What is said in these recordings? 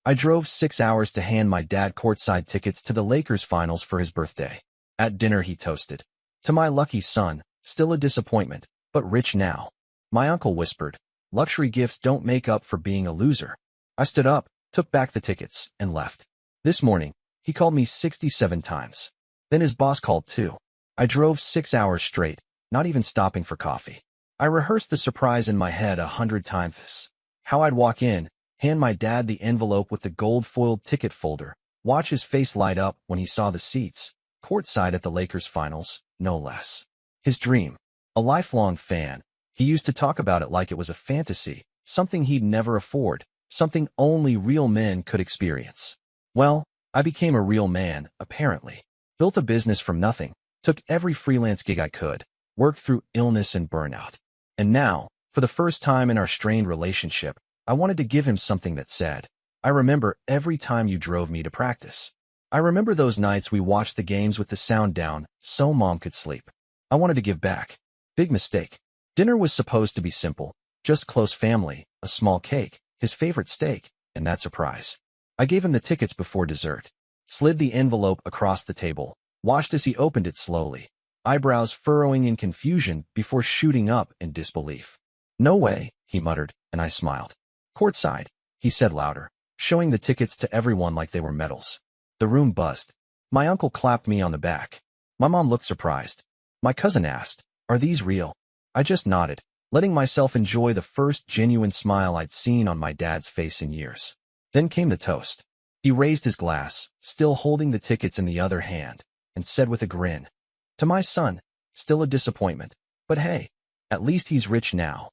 I drove 6 hours to hand my dad courtside tickets to the Lakers finals for his birthday. At dinner he toasted, "To my lucky son, still a disappointment, but rich now." My uncle whispered, "Luxury gifts don't make up for being a loser." I stood up, took back the tickets, and left. This morning, he called me 67 times. Then his boss called too. I drove 6 hours straight, not even stopping for coffee. I rehearsed the surprise in my head 100 times. How I'd walk in, hand my dad the envelope with the gold-foiled ticket folder, watch his face light up when he saw the seats, courtside at the Lakers finals, no less. His dream. A lifelong fan. He used to talk about it like it was a fantasy, something he'd never afford, something only real men could experience. Well, I became a real man, apparently. Built a business from nothing, took every freelance gig I could, worked through illness and burnout. And now, for the first time in our strained relationship, I wanted to give him something that said, "I remember every time you drove me to practice. I remember those nights we watched the games with the sound down so Mom could sleep." I wanted to give back. Big mistake. Dinner was supposed to be simple, just close family, a small cake, his favorite steak, and that surprise. I gave him the tickets before dessert, slid the envelope across the table, watched as he opened it slowly, eyebrows furrowing in confusion before shooting up in disbelief. "No way," he muttered, and I smiled. "Courtside," he said louder, showing the tickets to everyone like they were medals. The room buzzed. My uncle clapped me on the back. My mom looked surprised. My cousin asked, "Are these real?" I just nodded, letting myself enjoy the first genuine smile I'd seen on my dad's face in years. Then came the toast. He raised his glass, still holding the tickets in the other hand, and said with a grin, "To my son, still a disappointment, but hey, at least he's rich now."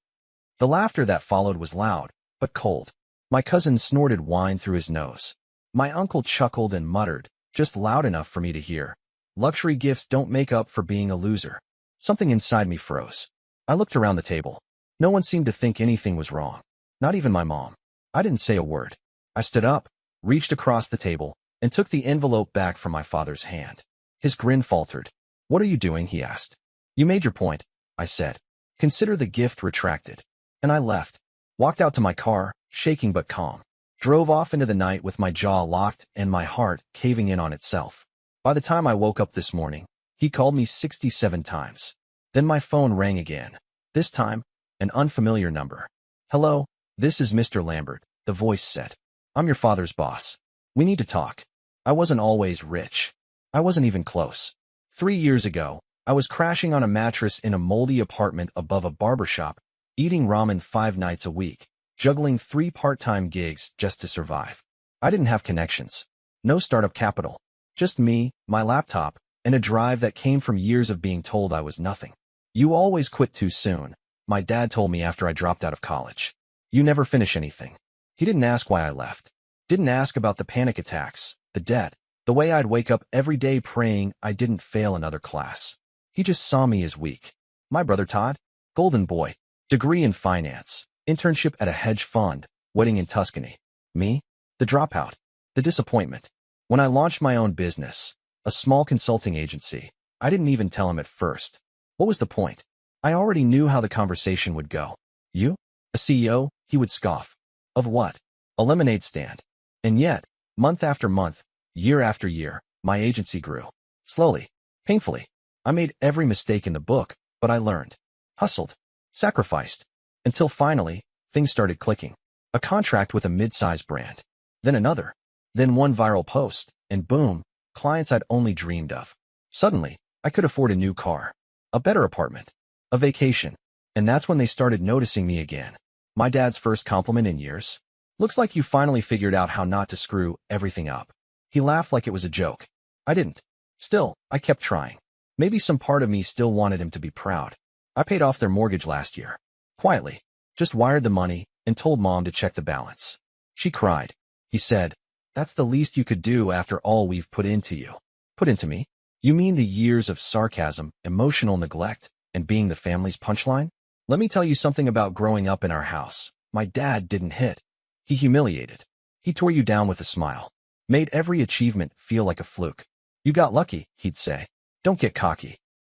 The laughter that followed was loud, but cold. My cousin snorted wine through his nose. My uncle chuckled and muttered, just loud enough for me to hear, "Luxury gifts don't make up for being a loser." Something inside me froze. I looked around the table. No one seemed to think anything was wrong. Not even my mom. I didn't say a word. I stood up, reached across the table, and took the envelope back from my father's hand. His grin faltered. "What are you doing?" he asked. "You made your point," I said. "Consider the gift retracted." And I left. Walked out to my car, shaking but calm. Drove off into the night with my jaw locked and my heart caving in on itself. By the time I woke up this morning, he called me 67 times. Then my phone rang again. This time, an unfamiliar number. "Hello, this is Mr. Lambert," the voice said. "I'm your father's boss. We need to talk." I wasn't always rich. I wasn't even close. 3 years ago, I was crashing on a mattress in a moldy apartment above a barbershop, eating ramen 5 nights a week, juggling 3 part-time gigs just to survive. I didn't have connections. No startup capital. Just me, my laptop, and a drive that came from years of being told I was nothing. "You always quit too soon," my dad told me after I dropped out of college. "You never finish anything." He didn't ask why I left. Didn't ask about the panic attacks, the debt, the way I'd wake up every day praying I didn't fail another class. He just saw me as weak. My brother Todd? Golden boy. Degree in finance. Internship at a hedge fund. Wedding in Tuscany. Me? The dropout. The disappointment. When I launched my own business, a small consulting agency, I didn't even tell him at first. What was the point? I already knew how the conversation would go. "You? A CEO?" He would scoff. "Of what?" "A lemonade stand." And yet, month after month, year after year, my agency grew. Slowly. Painfully. I made every mistake in the book, but I learned. Hustled. Sacrificed. Until finally, things started clicking. A contract with a mid-size brand. Then another. Then one viral post, and boom, clients I'd only dreamed of. Suddenly, I could afford a new car. A better apartment. A vacation. And that's when they started noticing me again. My dad's first compliment in years. "Looks like you finally figured out how not to screw everything up." He laughed like it was a joke. I didn't. Still, I kept trying. Maybe some part of me still wanted him to be proud. I paid off their mortgage last year. Quietly. Just wired the money and told Mom to check the balance. She cried. He said, "That's the least you could do after all we've put into you." Put into me? You mean the years of sarcasm, emotional neglect, and being the family's punchline? Let me tell you something about growing up in our house. My dad didn't hit. He humiliated. He tore you down with a smile. Made every achievement feel like a fluke. "You got lucky," he'd say. "Don't get cocky."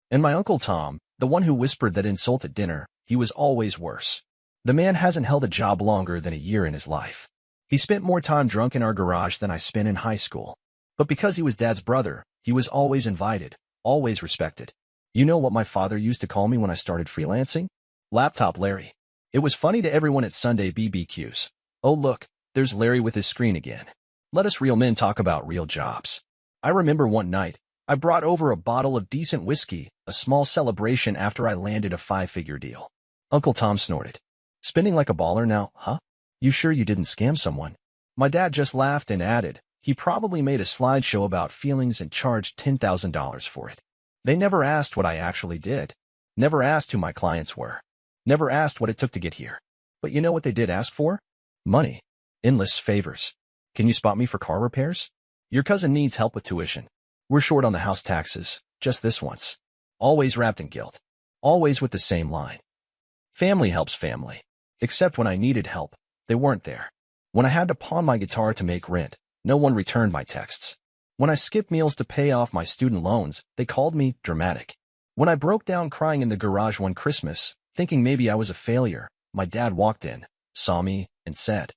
And my Uncle Tom, the one who whispered that insult at dinner, he was always worse. The man hasn't held a job longer than a year in his life. He spent more time drunk in our garage than I spent in high school. But because he was Dad's brother, he was always invited, always respected. You know what my father used to call me when I started freelancing? Laptop Larry. It was funny to everyone at Sunday BBQs. Oh look, there's Larry with his screen again. Let us real men talk about real jobs. I remember one night, I brought over a bottle of decent whiskey, a small celebration after I landed a 5-figure deal. Uncle Tom snorted. Spending like a baller now, huh? You sure you didn't scam someone? My dad just laughed and added, he probably made a slideshow about feelings and charged $10,000 for it. They never asked what I actually did. Never asked who my clients were. Never asked what it took to get here. But you know what they did ask for? Money. Endless favors. Can you spot me for car repairs? Your cousin needs help with tuition. We're short on the house taxes, just this once. Always wrapped in guilt. Always with the same line. Family helps family. Except when I needed help, they weren't there. When I had to pawn my guitar to make rent, no one returned my texts. When I skipped meals to pay off my student loans, they called me dramatic. When I broke down crying in the garage one Christmas, thinking maybe I was a failure, my dad walked in, saw me, and said,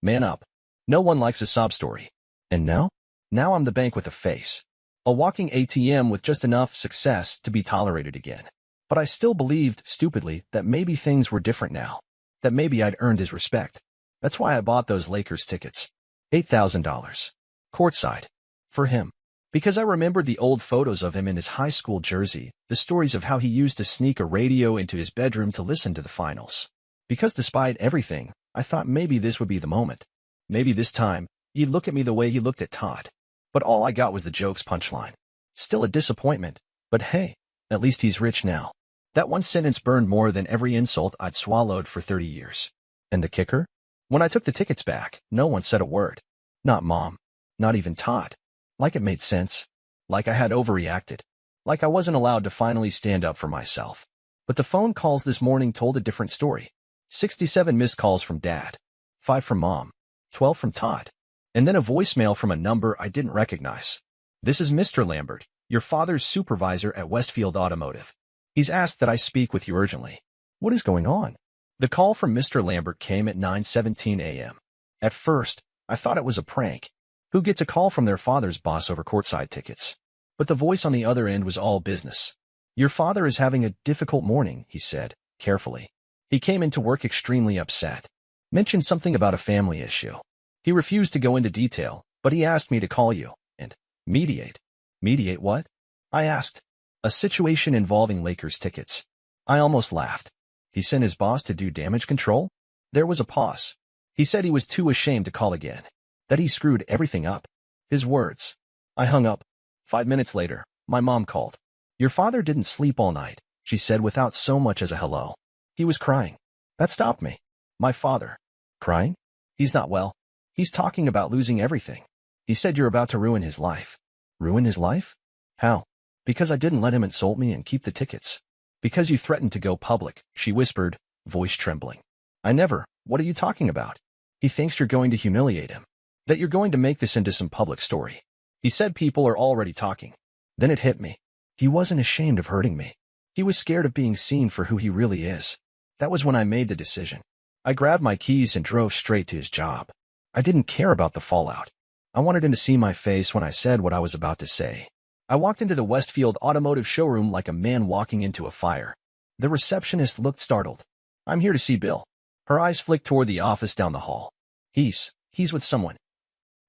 "Man up. No one likes a sob story." And now? Now I'm the bank with a face. A walking ATM with just enough success to be tolerated again. But I still believed, stupidly, that maybe things were different now. That maybe I'd earned his respect. That's why I bought those Lakers tickets. $8,000. Courtside. For him. Because I remembered the old photos of him in his high school jersey, the stories of how he used to sneak a radio into his bedroom to listen to the finals. Because despite everything, I thought maybe this would be the moment. Maybe this time, he'd look at me the way he looked at Todd. But all I got was the joke's punchline. Still a disappointment, but hey, at least he's rich now. That one sentence burned more than every insult I'd swallowed for 30 years. And the kicker? When I took the tickets back, no one said a word. Not Mom. Not even Todd. Like it made sense. Like I had overreacted. Like I wasn't allowed to finally stand up for myself. But the phone calls this morning told a different story. 67 missed calls from Dad. 5 from Mom. 12 from Todd. And then a voicemail from a number I didn't recognize. "This is Mr. Lambert, your father's supervisor at Westfield Automotive. He's asked that I speak with you urgently." What is going on? The call from Mr. Lambert came at 9:17 a.m. At first, I thought it was a prank. Who gets a call from their father's boss over Courtside tickets? But the voice on the other end was all business. "Your father is having a difficult morning," he said, carefully. "He came into work extremely upset. Mentioned something about a family issue. He refused to go into detail, but he asked me to call you and mediate." "Mediate what?" I asked. "A situation involving Lakers tickets." I almost laughed. He sent his boss to do damage control? There was a pause. He said he was too ashamed to call again. That he screwed everything up. His words. I hung up. 5 minutes later, my mom called. "Your father didn't sleep all night," she said without so much as a hello. "He was crying." That stopped me. My father. Crying? He's not well. He's talking about losing everything. He said you're about to ruin his life. Ruin his life? How? Because I didn't let him insult me and keep the tickets. Because you threatened to go public, she whispered, voice trembling. I never. What are you talking about? He thinks you're going to humiliate him. That you're going to make this into some public story. He said people are already talking. Then it hit me. He wasn't ashamed of hurting me. He was scared of being seen for who he really is. That was when I made the decision. I grabbed my keys and drove straight to his job. I didn't care about the fallout. I wanted him to see my face when I said what I was about to say. I walked into the Westfield Automotive showroom like a man walking into a fire. The receptionist looked startled. "I'm here to see Bill." Her eyes flicked toward the office down the hall. He's with someone."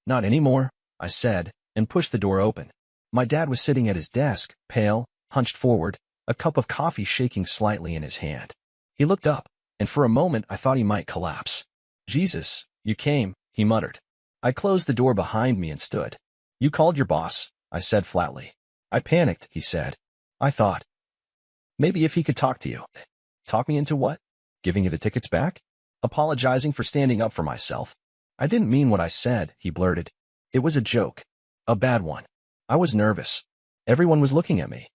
"Not anymore," I said, and pushed the door open. My dad was sitting at his desk, pale, hunched forward, a cup of coffee shaking slightly in his hand. He looked up, and for a moment I thought he might collapse. "Jesus, you came," he muttered. I closed the door behind me and stood. "You called your boss," I said flatly. "I panicked," he said. "I thought, maybe if he could talk to you." "Talk me into what? Giving you the tickets back? Apologizing for standing up for myself?" "I didn't mean what I said," he blurted. "It was a joke. A bad one. I was nervous. Everyone was looking at me."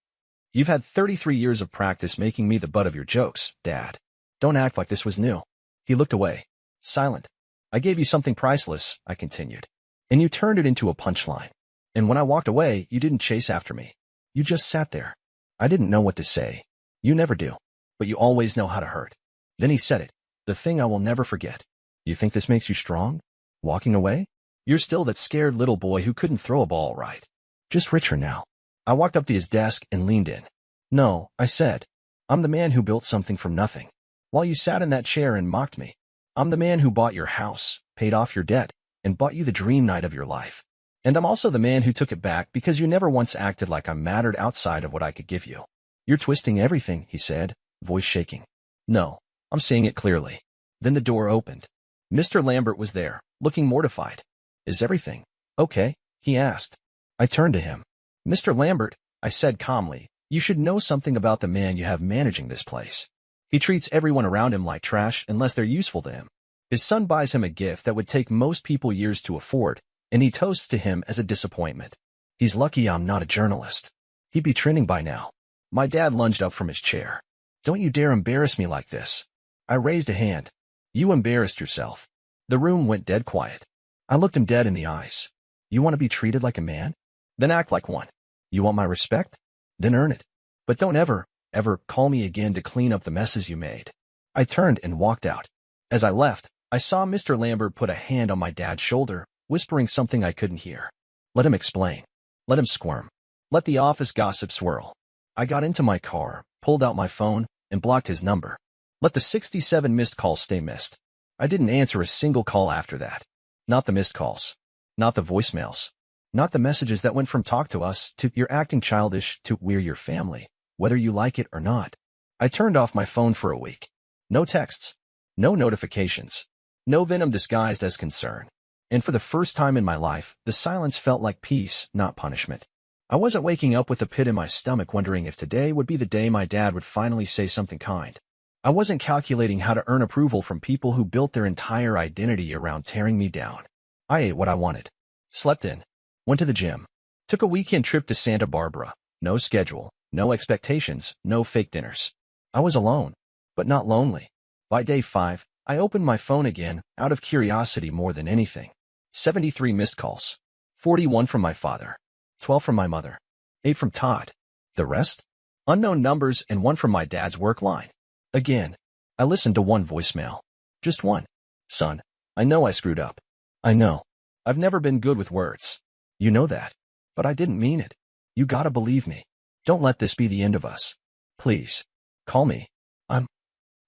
"You've had 33 years of practice making me the butt of your jokes, Dad. Don't act like this was new." He looked away, silent. "I gave you something priceless," I continued, "and you turned it into a punchline. And when I walked away, you didn't chase after me. You just sat there. I didn't know what to say. You never do. But you always know how to hurt." Then he said it, the thing I will never forget. "You think this makes you strong?" Walking away? You're still that scared little boy who couldn't throw a ball right. Just richer now. I walked up to his desk and leaned in. No, I said. I'm the man who built something from nothing. While you sat in that chair and mocked me. I'm the man who bought your house, paid off your debt, and bought you the dream night of your life. And I'm also the man who took it back because you never once acted like I mattered outside of what I could give you. You're twisting everything, he said, voice shaking. No, I'm seeing it clearly. Then the door opened. Mr. Lambert was there, looking mortified. Is everything okay? He asked. I turned to him. Mr. Lambert, I said calmly, you should know something about the man you have managing this place. He treats everyone around him like trash unless they're useful to him. His son buys him a gift that would take most people years to afford, and he toasts to him as a disappointment. He's lucky I'm not a journalist. He'd be trending by now. My dad lunged up from his chair. Don't you dare embarrass me like this. I raised a hand. You embarrassed yourself. The room went dead quiet. I looked him dead in the eyes. You want to be treated like a man? Then act like one. You want my respect? Then earn it. But don't ever call me again to clean up the messes you made. I turned and walked out. As I left, I saw Mr. Lambert put a hand on my dad's shoulder, whispering something I couldn't hear. Let him explain. Let him squirm. Let the office gossip swirl. I got into my car, pulled out my phone, and blocked his number. Let the 67 missed calls stay missed. I didn't answer a single call after that. Not the missed calls. Not the voicemails. Not the messages that went from talk to us to you're acting childish to we're your family, whether you like it or not. I turned off my phone for a week. No texts. No notifications. No venom disguised as concern. And for the first time in my life, the silence felt like peace, not punishment. I wasn't waking up with a pit in my stomach wondering if today would be the day my dad would finally say something kind. I wasn't calculating how to earn approval from people who built their entire identity around tearing me down. I ate what I wanted. Slept in. Went to the gym. Took a weekend trip to Santa Barbara. No schedule. No expectations. No fake dinners. I was alone, but not lonely. By day 5, I opened my phone again, out of curiosity more than anything. 73 missed calls. 41 from my father. 12 from my mother. 8 from Todd. The rest? Unknown numbers and 1 from my dad's work line. Again, I listened to one voicemail. Just one. Son, I know I screwed up. I know. I've never been good with words. You know that. But I didn't mean it. You gotta believe me. Don't let this be the end of us. Please. Call me.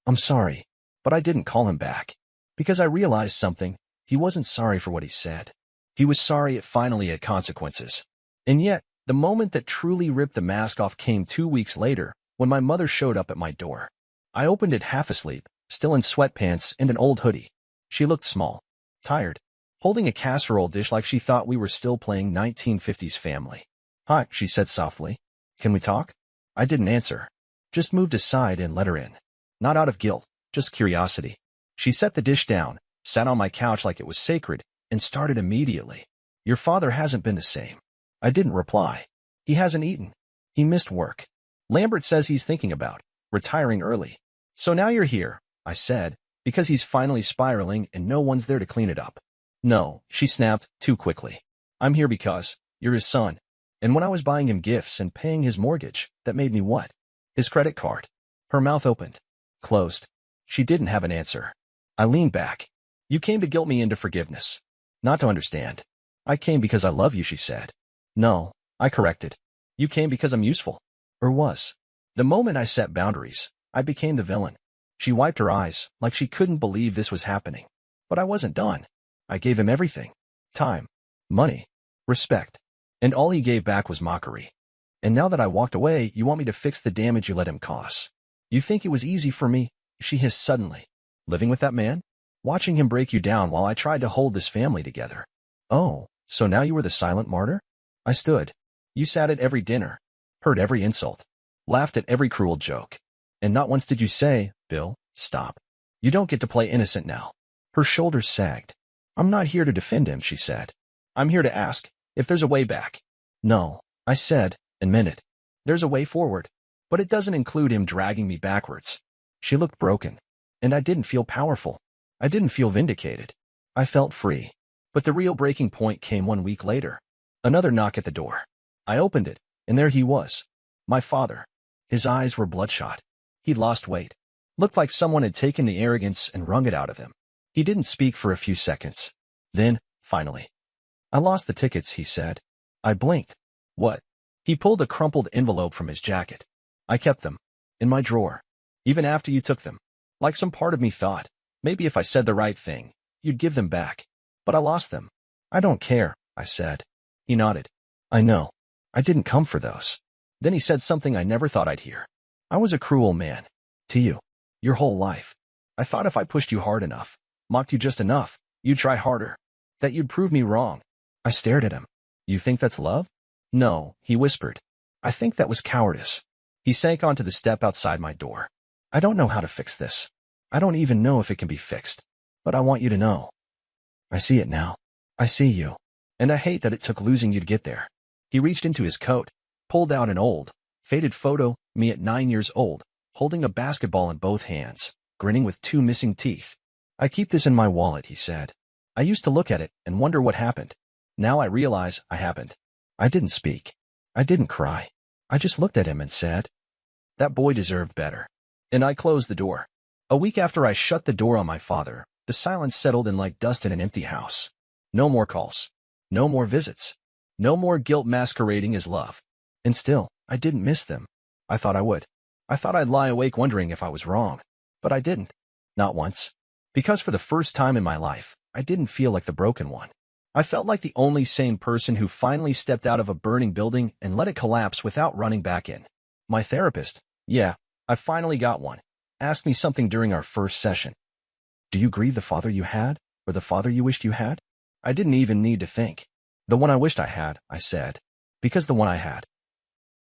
I'm sorry. But I didn't call him back. Because I realized something. He wasn't sorry for what he said. He was sorry it finally had consequences. And yet, the moment that truly ripped the mask off came 2 weeks later, when my mother showed up at my door. I opened it half asleep, still in sweatpants and an old hoodie. She looked small. Tired. Holding a casserole dish like she thought we were still playing 1950s Family. Hi, she said softly. Can we talk? I didn't answer. Just moved aside and let her in. Not out of guilt, just curiosity. She set the dish down, sat on my couch like it was sacred, and started immediately. Your father hasn't been the same. I didn't reply. He hasn't eaten. He missed work. Lambert says he's thinking about retiring early. So now you're here, I said, because he's finally spiraling and no one's there to clean it up. No, she snapped, too quickly. I'm here because you're his son. And when I was buying him gifts and paying his mortgage, that made me what? His credit card. Her mouth opened. Closed. She didn't have an answer. I leaned back. You came to guilt me into forgiveness. Not to understand. I came because I love you, she said. No, I corrected. You came because I'm useful. Or was. The moment I set boundaries, I became the villain. She wiped her eyes, like she couldn't believe this was happening. But I wasn't done. I gave him everything. Time. Money. Respect. And all he gave back was mockery. And now that I walked away, you want me to fix the damage you let him cause. You think it was easy for me? She hissed suddenly. Living with that man? Watching him break you down while I tried to hold this family together. Oh, so now you were the silent martyr? I stood. You sat at every dinner. Heard every insult. Laughed at every cruel joke. And not once did you say, Bill, stop. You don't get to play innocent now. Her shoulders sagged. I'm not here to defend him, she said. I'm here to ask if there's a way back. No, I said, and meant it. There's a way forward. But it doesn't include him dragging me backwards. She looked broken. And I didn't feel powerful. I didn't feel vindicated. I felt free. But the real breaking point came 1 week later. Another knock at the door. I opened it, and there he was. My father. His eyes were bloodshot. He'd lost weight. Looked like someone had taken the arrogance and wrung it out of him. He didn't speak for a few seconds. Then, finally, I lost the tickets, he said. I blinked. What? He pulled a crumpled envelope from his jacket. I kept them. In my drawer. Even after you took them. Like some part of me thought, maybe if I said the right thing, you'd give them back. But I lost them. I don't care, I said. He nodded. I know. I didn't come for those. Then he said something I never thought I'd hear. I was a cruel man. To you. Your whole life. I thought if I pushed you hard enough, mocked you just enough, you'd try harder. That you'd prove me wrong. I stared at him. You think that's love? No, he whispered. I think that was cowardice. He sank onto the step outside my door. I don't know how to fix this. I don't even know if it can be fixed. But I want you to know. I see it now. I see you. And I hate that it took losing you to get there. He reached into his coat, pulled out an old, faded photo, me at 9 years old, holding a basketball in both hands, grinning with 2 missing teeth. I keep this in my wallet, he said. I used to look at it and wonder what happened. Now I realize I happened. I didn't speak. I didn't cry. I just looked at him and said, that boy deserved better. And I closed the door. A week after I shut the door on my father, the silence settled in like dust in an empty house. No more calls. No more visits. No more guilt masquerading as love. And still, I didn't miss them. I thought I would. I thought I'd lie awake wondering if I was wrong. But I didn't. Not once. Because for the first time in my life, I didn't feel like the broken one. I felt like the only sane person who finally stepped out of a burning building and let it collapse without running back in. My therapist, yeah, I finally got one, asked me something during our first session. Do you grieve the father you had, or the father you wished you had? I didn't even need to think. The one I wished I had, I said. Because the one I had.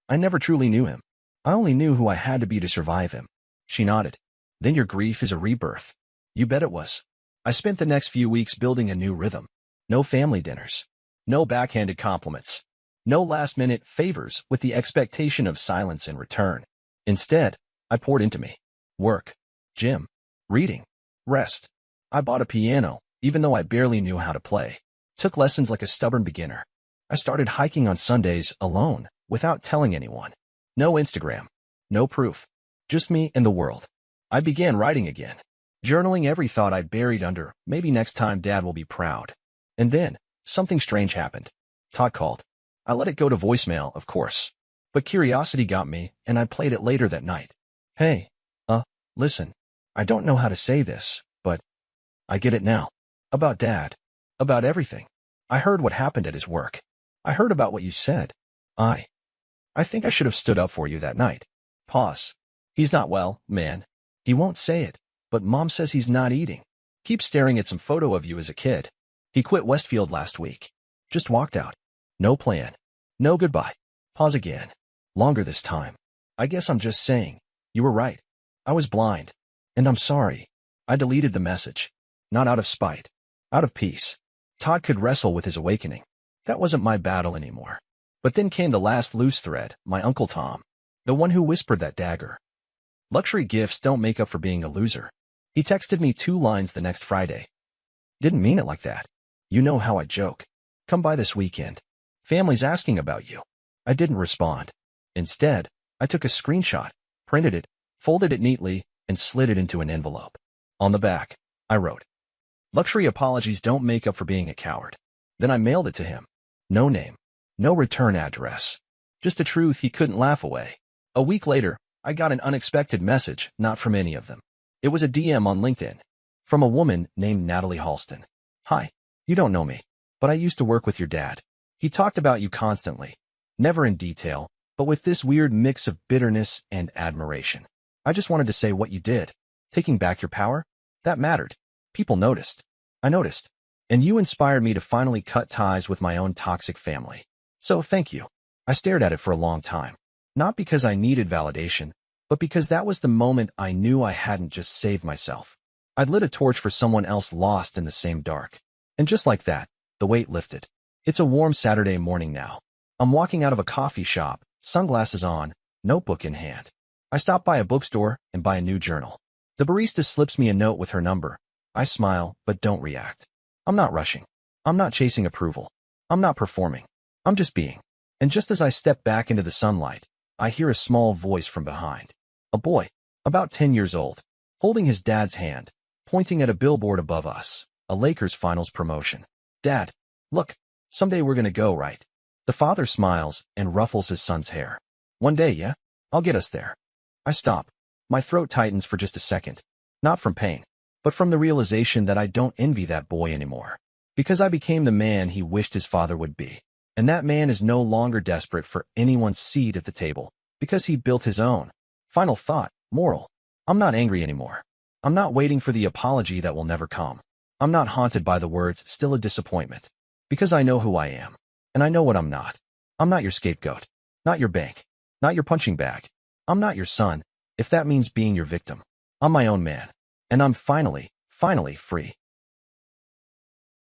I never truly knew him. I only knew who I had to be to survive him. She nodded. Then your grief is a rebirth. You bet it was. I spent the next few weeks building a new rhythm. No family dinners. No backhanded compliments. No last-minute favors with the expectation of silence in return. Instead, I poured into me. Work. Gym. Reading. Rest. I bought a piano, even though I barely knew how to play. Took lessons like a stubborn beginner. I started hiking on Sundays alone, without telling anyone. No Instagram. No proof. Just me and the world. I began writing again. Journaling every thought I'd buried under, maybe next time Dad will be proud. And then, something strange happened. Todd called. I let it go to voicemail, of course. But curiosity got me, and I played it later that night. Hey, listen. I don't know how to say this, but I get it now. About Dad. About everything. I heard what happened at his work. I heard about what you said. I think I should have stood up for you that night. Pause. He's not well, man. He won't say it, but Mom says he's not eating. Keep staring at some photo of you as a kid. He quit Westfield last week. Just walked out. No plan. No goodbye. Pause again. Longer this time. I guess I'm just saying. You were right. I was blind. And I'm sorry. I deleted the message. Not out of spite. Out of peace. Todd could wrestle with his awakening. That wasn't my battle anymore. But then came the last loose thread, my Uncle Tom. The one who whispered that dagger. Luxury gifts don't make up for being a loser. He texted me 2 lines the next Friday. Didn't mean it like that. You know how I joke. Come by this weekend. Family's asking about you. I didn't respond. Instead, I took a screenshot, printed it, folded it neatly, and slid it into an envelope. On the back, I wrote, Luxury apologies don't make up for being a coward. Then I mailed it to him. No name. No return address. Just a truth he couldn't laugh away. A week later, I got an unexpected message, not from any of them. It was a DM on LinkedIn. From a woman named Natalie Halston. Hi. You don't know me, but I used to work with your dad. He talked about you constantly. Never in detail, but with this weird mix of bitterness and admiration. I just wanted to say what you did. Taking back your power? That mattered. People noticed. I noticed. And you inspired me to finally cut ties with my own toxic family. So thank you. I stared at it for a long time. Not because I needed validation, but because that was the moment I knew I hadn't just saved myself. I'd lit a torch for someone else lost in the same dark. And just like that, the weight lifted. It's a warm Saturday morning now. I'm walking out of a coffee shop, sunglasses on, notebook in hand. I stop by a bookstore and buy a new journal. The barista slips me a note with her number. I smile, but don't react. I'm not rushing. I'm not chasing approval. I'm not performing. I'm just being. And just as I step back into the sunlight, I hear a small voice from behind. A boy, about 10 years old, holding his dad's hand, pointing at a billboard above us. A Lakers finals promotion. Dad, look, someday we're gonna go, right? The father smiles and ruffles his son's hair. One day, yeah? I'll get us there. I stop. My throat tightens for just a second. Not from pain, but from the realization that I don't envy that boy anymore. Because I became the man he wished his father would be. And that man is no longer desperate for anyone's seat at the table, because he built his own. Final thought, moral. I'm not angry anymore. I'm not waiting for the apology that will never come. I'm not haunted by the words, still a disappointment. Because I know who I am. And I know what I'm not. I'm not your scapegoat. Not your bank. Not your punching bag. I'm not your son, if that means being your victim. I'm my own man. And I'm finally free.